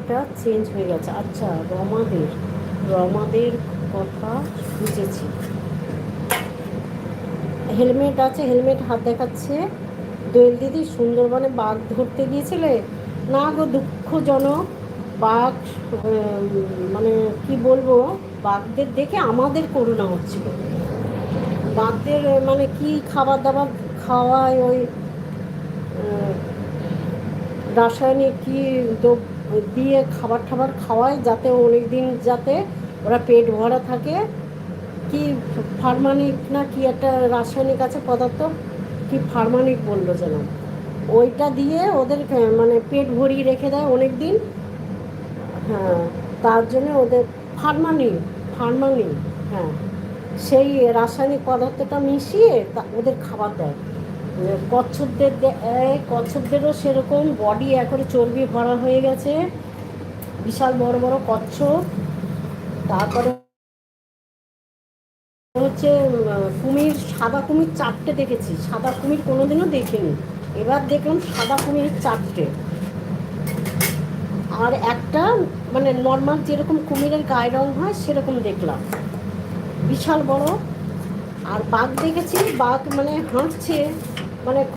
নামটা চেঞ্জ হয়ে গেছে। আচ্ছা, রমাদের, রমাদের কথা বুঝেছি। হেলমেট আছে, হেলমেট হাত দেখাচ্ছে। দোয়েল দিদি, সুন্দরবনে বাঘ ধরতে গিয়েছিলে? না গো, দুঃখজনক। বাঘ, মানে কি বলবো, বাঘদের দেখে আমাদের করুণা হচ্ছিল। বাঘদের মানে কি খাবার দাবার খাওয়ায়, ওই রাসায়নিক কি দিয়ে খাবার টাবার খাওয়ায়, যাতে অনেক দিন যাতে ওরা পেট ভরা থাকে। কি ফার্মানিক না কি একটা রাসায়নিক আছে পদার্থ, কি ফার্মানিক বললো যেন, ওইটা দিয়ে ওদের মানে পেট ভরিয়ে রেখে দেয় অনেক দিন। হ্যাঁ, তার জন্য ওদের ফার্মানিক, ফার্মানিক, হ্যাঁ, সেই রাসায়নিক পদার্থটা মিশিয়ে ওদের খাবার দেয়। কচ্ছপদের কচ্ছপদেরও সেরকম বডি একবারে চর্বি ভরা হয়ে গেছে, বিশাল বড় বড় কচ্ছপ। তারপরে হচ্ছে কুমির, সাদা কুমির 4টে দেখেছি। সাদা কুমির কোনোদিনও দেখিনি, এবার দেখলাম সাদা কুমির 4টে। আর একটা মানে নর্মাল যেরকম কুমিরের গায়ের রং হয় সেরকম দেখলাম, বিশাল বড়। আর বাঘ দেখেছি, বাঘ মানে হাঁটছে, মানে